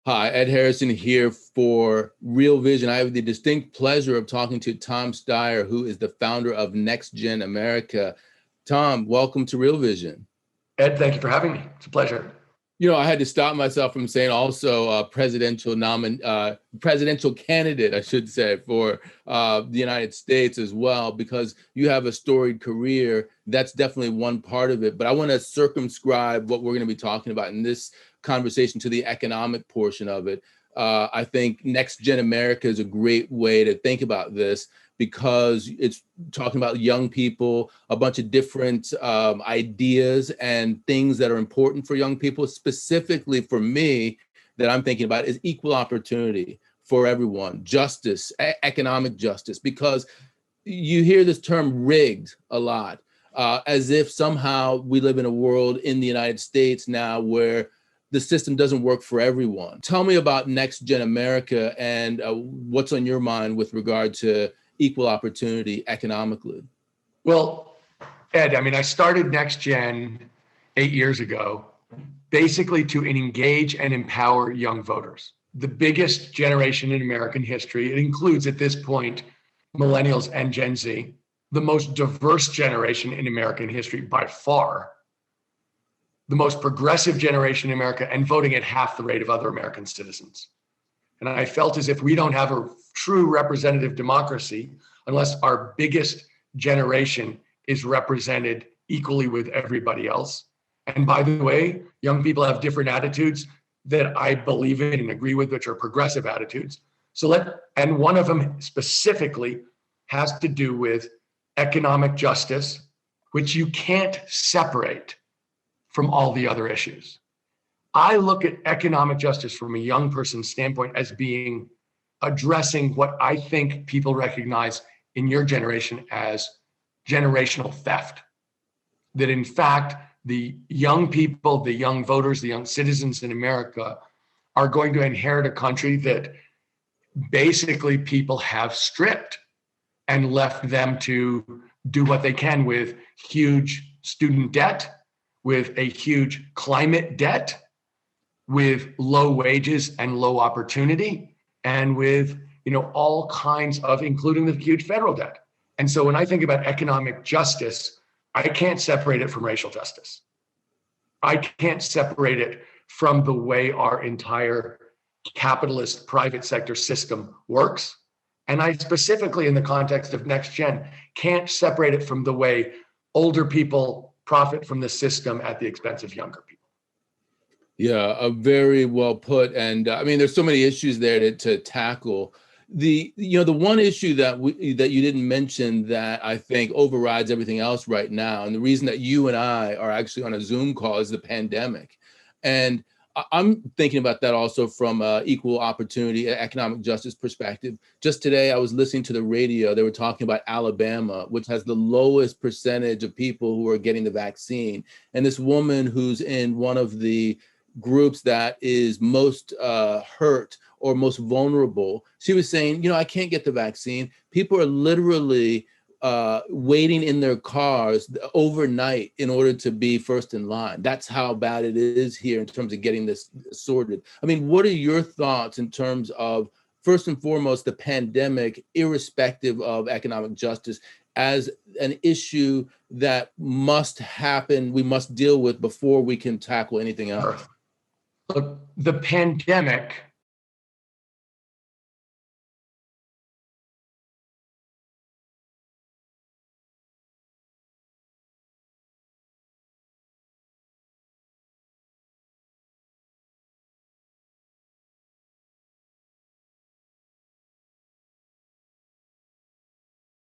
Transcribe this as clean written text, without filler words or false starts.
Hi, Ed Harrison here for Real Vision. I have the distinct pleasure of talking to Tom Steyer, who is the founder of NextGen America. Tom, welcome to Real Vision. Ed, thank you for having me. It's a pleasure. I had to stop myself from saying also presidential candidate, I should say, for the United States as well, because you have a storied career. That's definitely one part of it. But I want to circumscribe what we're going to be talking about in this conversation to the economic portion of it. I think NextGen America is a great way to think about this because it's talking about young people, a bunch of different ideas and things that are important for young people. Specifically for me, that I'm thinking about is equal opportunity for everyone, justice, economic justice, because you hear this term rigged a lot, as if somehow we live in a world in the United States now where the system doesn't work for everyone. Tell me about NextGen America and what's on your mind with regard to equal opportunity economically. Well, Ed, I started NextGen 8 years ago, basically to engage and empower young voters. The biggest generation in American history. It includes at this point, millennials and Gen Z, the most diverse generation in American history by far, the most progressive generation in America, and voting at half the rate of other American citizens. And I felt as if we don't have a true representative democracy unless our biggest generation is represented equally with everybody else. And by the way, young people have different attitudes that I believe in and agree with, which are progressive attitudes. And one of them specifically has to do with economic justice, which you can't separate from all the other issues. I look at economic justice from a young person's standpoint as being addressing what I think people recognize in your generation as generational theft. That in fact, the young people, the young voters, the young citizens in America are going to inherit a country that basically people have stripped and left them to do what they can with huge student debt, with a huge climate debt, with low wages and low opportunity, and with all kinds of, including the huge federal debt. And so when I think about economic justice, I can't separate it from racial justice. I can't separate it from the way our entire capitalist private sector system works. And I specifically, in the context of NextGen, can't separate it from the way older people profit from the system at the expense of younger people. Yeah, very well put. And there's so many issues there to tackle. The one issue that you didn't mention that I think overrides everything else right now, and the reason that you and I are actually on a Zoom call, is the pandemic. And I'm thinking about that also from equal opportunity, economic justice perspective. Just today, I was listening to the radio. They were talking about Alabama, which has the lowest percentage of people who are getting the vaccine. And this woman who's in one of the groups that is most hurt or most vulnerable, she was saying, I can't get the vaccine. People are literally waiting in their cars overnight in order to be first in line. That's how bad it is here in terms of getting this sorted. What are your thoughts in terms of, first and foremost, the pandemic, irrespective of economic justice, as an issue that must happen, we must deal with before we can tackle anything else? Look, the pandemic